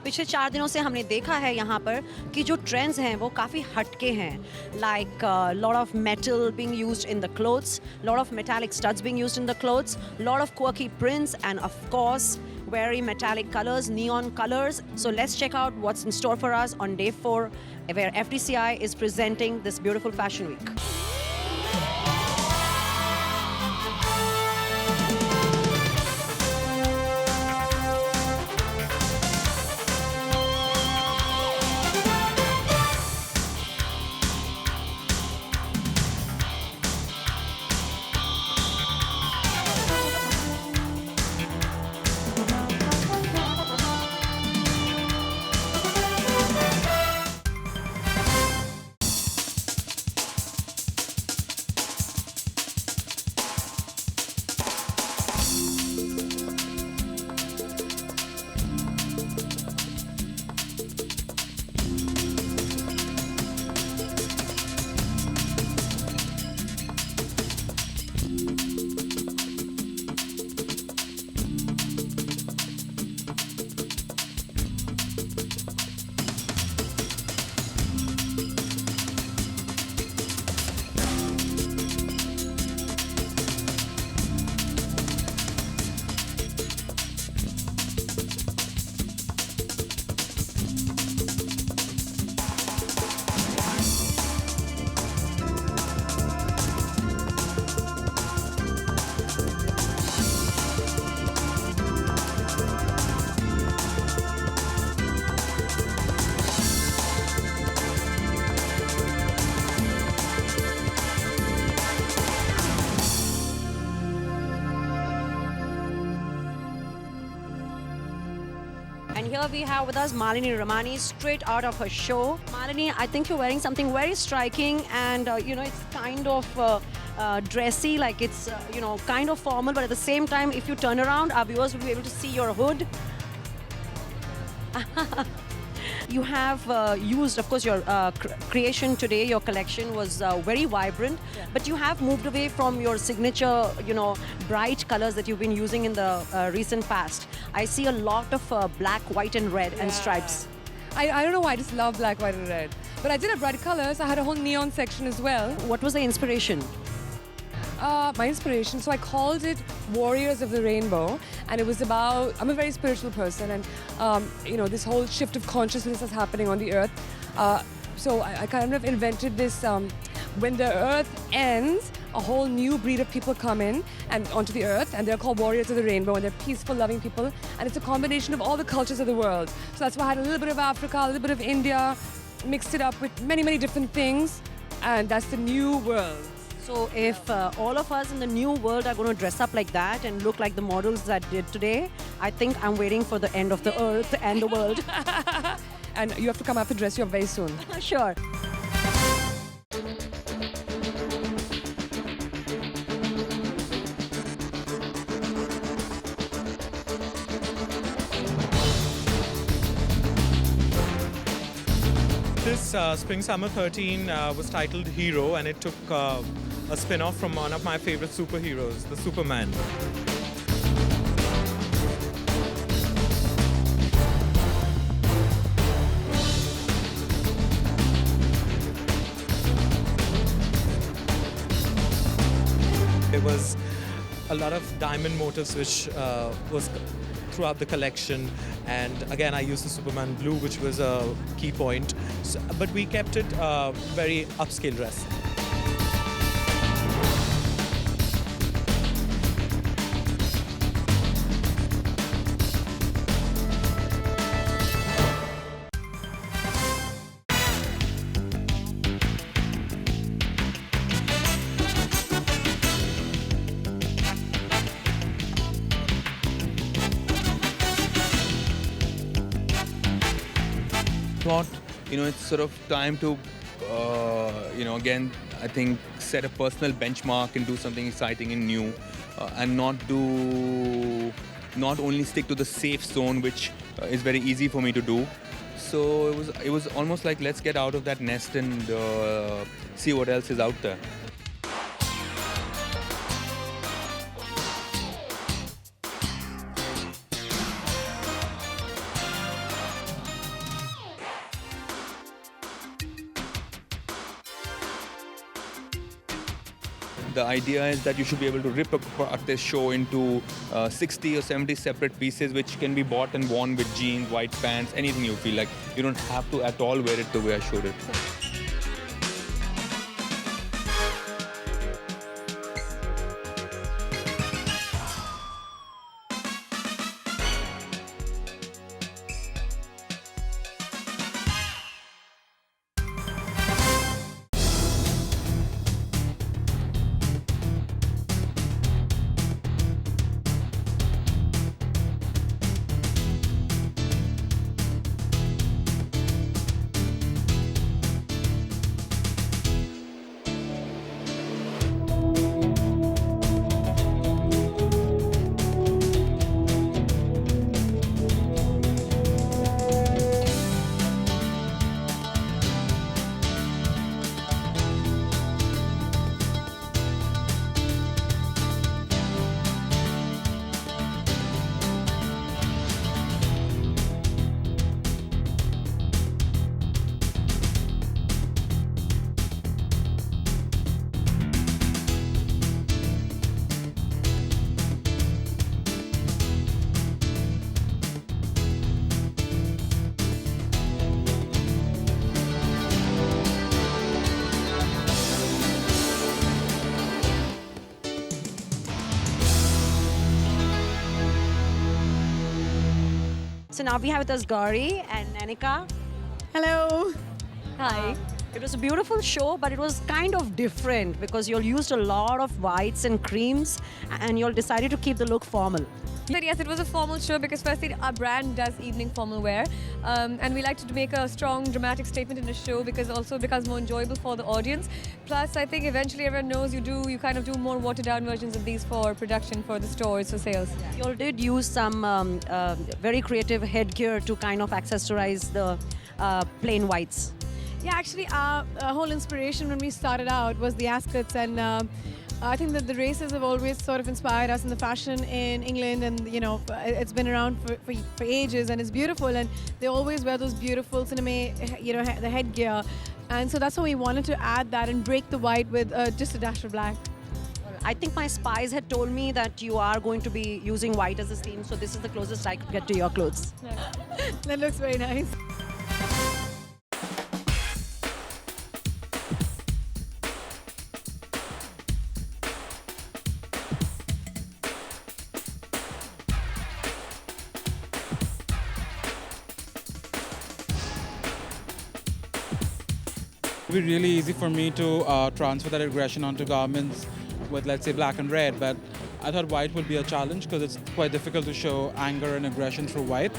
पिछले 4 दिनों से हमने देखा है यहाँ पर कि जो ट्रेंड्स हैं वो काफ़ी हटके हैं. Like lot of metal being used in the clothes, lot of metallic studs being used in the clothes, lot of quirky prints, and of course very metallic colors, neon colors. So let's check out what's in store for us on day 4, where FTCI is presenting this beautiful fashion week. And here we have with us Malini Ramani, straight out of her show. Malini, I think you're wearing something very striking, and it's kind of dressy, like it's kind of formal, but at the same time, if you turn around, our viewers will be able to see your hood. You have used, of course, your creation today, your collection was very vibrant, but you have moved away from your signature, bright colors that you've been using in the recent past. I see a lot of black, white and red and stripes. I don't know why, I just love black, white and red. But I did have bright colors. I had a whole neon section as well. What was the inspiration? My inspiration, so I called it Warriors of the Rainbow, and it was about, I'm a very spiritual person, and this whole shift of consciousness is happening on the earth. So I kind of invented this, when the earth ends, a whole new breed of people come in and onto the earth, and they're called Warriors of the Rainbow, and they're peaceful, loving people, and it's a combination of all the cultures of the world. So that's why I had a little bit of Africa, a little bit of India, mixed it up with many, many different things, and that's the new world. So if all of us in the new world are going to dress up like that and look like the models that did today, I think I'm waiting for the end of the earth and the world. And you have to come up to dress you up very soon. Sure. This Spring Summer 13 was titled Hero, and it took a spin-off from one of my favorite superheroes, the Superman. There was a lot of diamond motifs which was throughout the collection, and again I used the Superman blue, which was a key point, but we kept it very upscale dress. Thought, it's sort of time to, again, I think set a personal benchmark and do something exciting and new, and not only stick to the safe zone, which is very easy for me to do. So it was almost like, let's get out of that nest and see what else is out there. the idea is that you should be able to rip apart this show into 60 or 70 separate pieces, which can be bought and worn with jeans, white pants, anything you feel like. You don't have to at all wear it the way I showed it. So now we have with us Gauri and Nanika. Hello. Hi. It was a beautiful show, but it was kind of different because you all used a lot of whites and creams and you all decided to keep the look formal. But yes, it was a formal show because firstly our brand does evening formal wear, and we like to make a strong dramatic statement in the show because also it becomes more enjoyable for the audience. Plus I think eventually everyone knows you kind of do more watered down versions of these for production, for the stores, for sales. You all did use some very creative headgear to kind of accessorize the plain whites. Yeah, actually, our whole inspiration when we started out was the Ascots, and I think that the races have always sort of inspired us in the fashion in England, and it's been around for ages, and it's beautiful, and they always wear those beautiful cinema, the headgear, and so that's why we wanted to add that and break the white with just a dash of black. I think my spies had told me that you are going to be using white as a theme, so this is the closest I could get to your clothes. That looks very nice. It would be really easy for me to transfer that aggression onto garments with, let's say, black and red, but I thought white would be a challenge because it's quite difficult to show anger and aggression through white.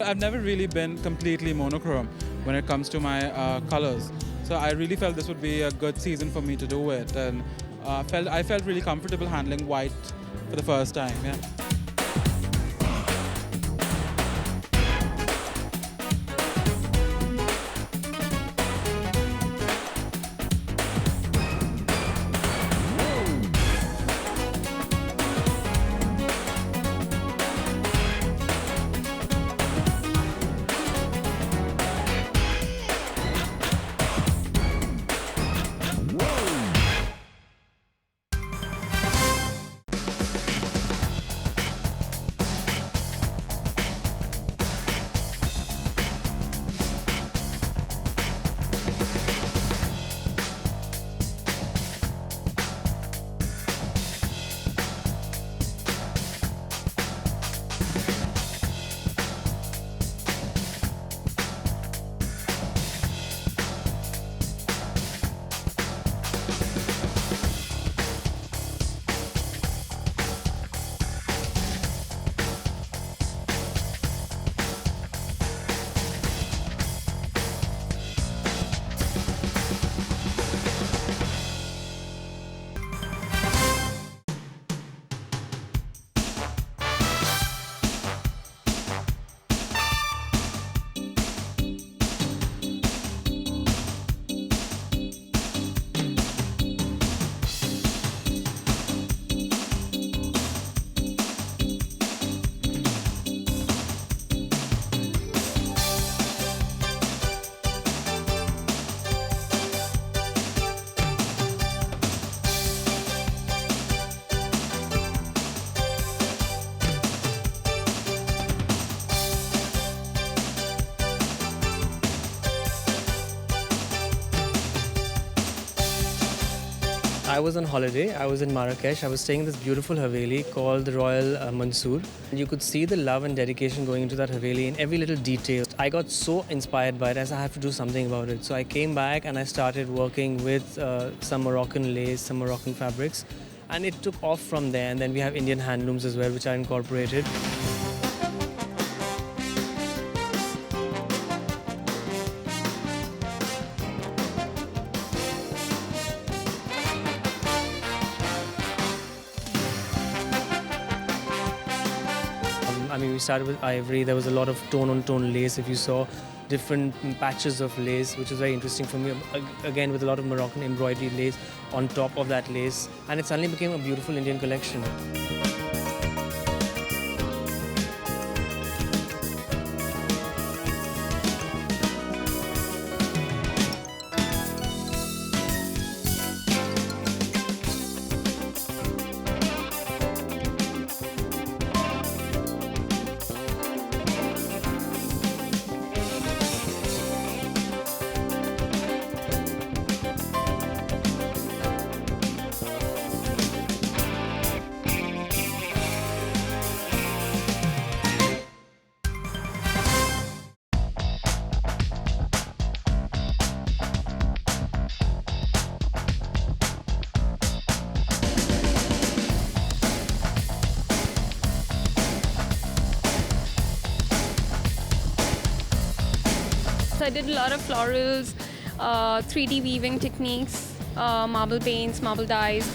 I've never really been completely monochrome when it comes to my colors. So I really felt this would be a good season for me to do it, and I felt really comfortable handling white for the first time. Yeah. I was on holiday. I was in Marrakesh. I was staying in this beautiful Haveli called the Royal Mansour. You could see the love and dedication going into that Haveli in every little detail. I got so inspired by it as I have to do something about it. So I came back and I started working with some Moroccan lace, some Moroccan fabrics. And it took off from there. And then we have Indian handlooms as well, which I incorporated. I mean, we started with ivory. There was a lot of tone-on-tone lace. If you saw different patches of lace, which was very interesting for me. Again, with a lot of Moroccan embroidery lace on top of that lace. And it suddenly became a beautiful Indian collection. So I did a lot of florals, 3D weaving techniques, marble paints, marble dyes.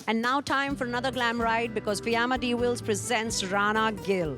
And now time for another glam ride because Fiamma De Wills presents Rana Gill.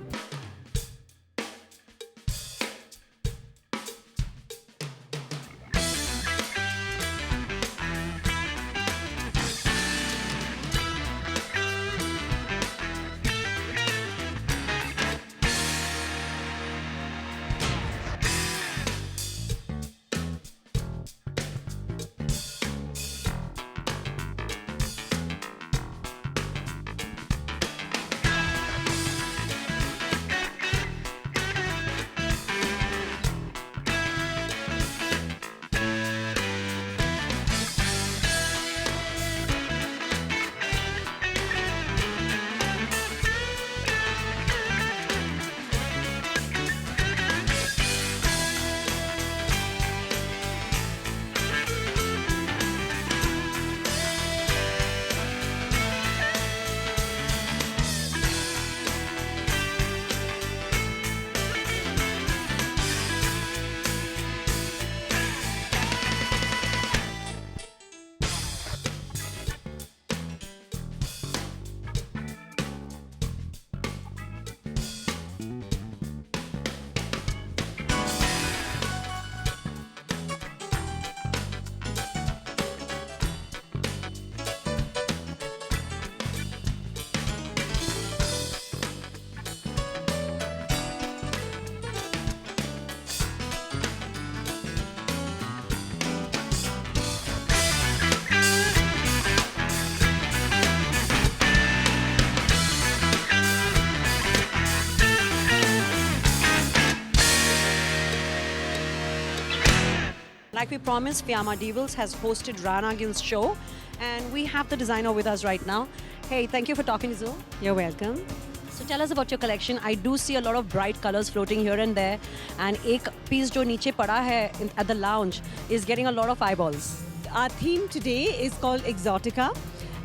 Like we promised, Fiamma De Wills has hosted Rana Gill's show, and we have the designer with us right now. Hey, thank you for talking to Zoe. You're welcome. So tell us about your collection. I do see a lot of bright colors floating here and there, and एक piece जो नीचे पड़ा है at the lounge is getting a lot of eyeballs. Our theme today is called Exotica,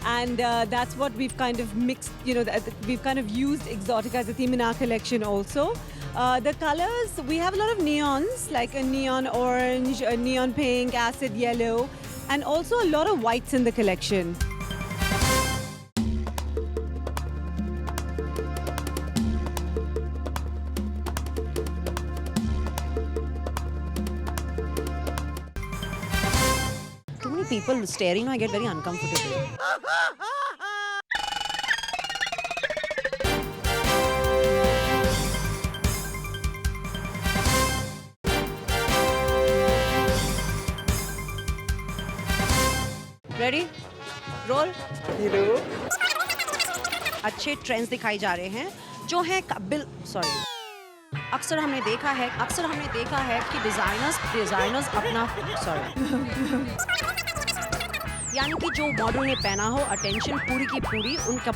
and that's what we've kind of mixed, we've kind of used Exotica as a theme in our collection also. The colors, we have a lot of neons, like a neon orange, a neon pink, acid yellow, and also a lot of whites in the collection. Too many people staring, I get very uncomfortable. Ready roll अच्छे trends दिखाई जा रहे हैं जो हैं अक्सर हमने देखा है कि डिजाइनर्स अपना यानी कि जो मॉडल ने पहना हो अटेंशन पूरी की पूरी उनका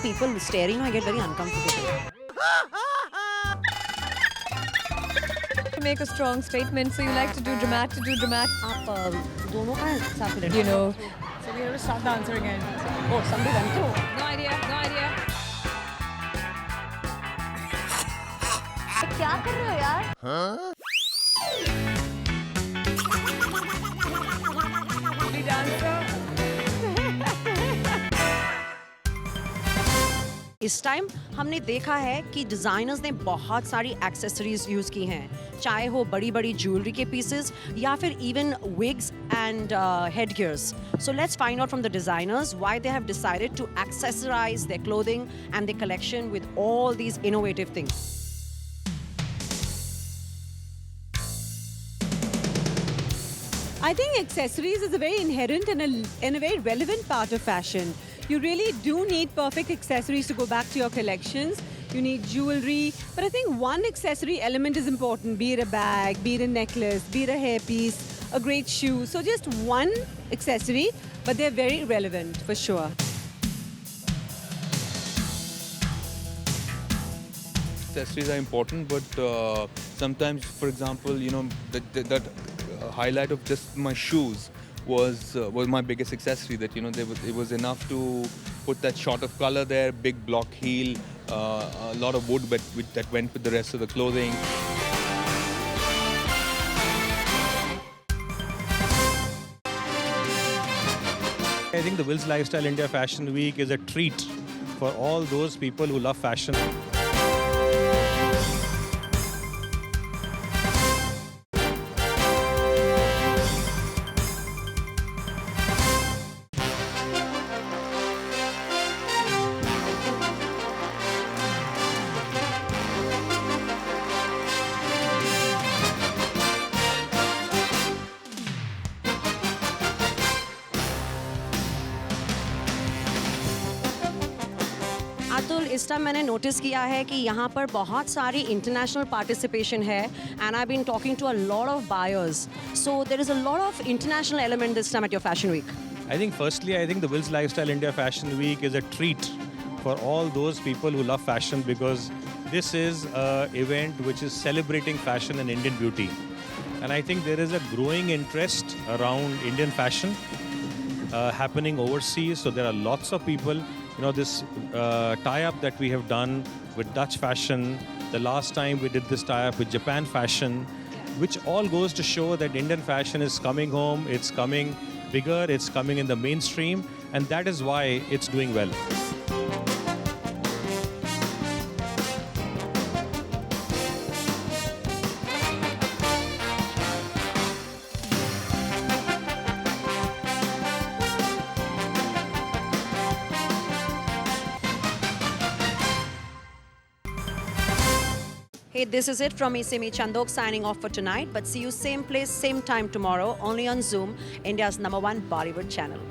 people steering I get very uncomfortable To make a strong statement, so you like to do dramatic. आप दोनों का साथ ले You know. So we have to start the answer again. Oh, somebody went through. No idea. क्या कर रहे हो यार? इस टाइम हमने देखा है कि डिजाइनर्स ने बहुत सारी एक्सेसरीज यूज की हैं चाहे हो बड़ी बड़ी ज्वेलरी के पीसेस या फिर even wigs and head gears so let's find out from the designers why they have decided to accessorise their clothing and their collection with all these innovative things I think accessories is a very inherent and a very relevant part of fashion. You really do need perfect accessories to go back to your collections. You need jewelry. But I think one accessory element is important, be it a bag, be it a necklace, be it a hairpiece, a great shoe. So just one accessory, but they're very relevant for sure. Accessories are important, but sometimes, for example, you know, that highlight of just my shoes was my biggest accessory. That, you know, it was enough to put that shot of color there, big block heel, a lot of wood that went with the rest of the clothing. I think the Wills Lifestyle India Fashion Week is a treat for all those people who love fashion. Atul इस time मैंने notice किया है कि यहाँ पर बहुत सारी international participation है and I been talking to a lot of buyers so there is a lot of international element this time at your fashion week I think firstly, I think the Wills Lifestyle India Fashion Week is a treat for all those people who love fashion because this is an event which is celebrating fashion and Indian beauty. And I think there is a growing interest around Indian fashion happening overseas. So there are lots of people, you know, this tie-up that we have done with Dutch fashion. The last time we did this tie-up with Japan fashion, which all goes to show that Indian fashion is coming home, it's coming bigger, it's coming in the mainstream, and that is why it's doing well. Hey, this is it from me, Simi Chandok, signing off for tonight. But see you same place, same time tomorrow, only on Zoom, India's #1 Bollywood channel.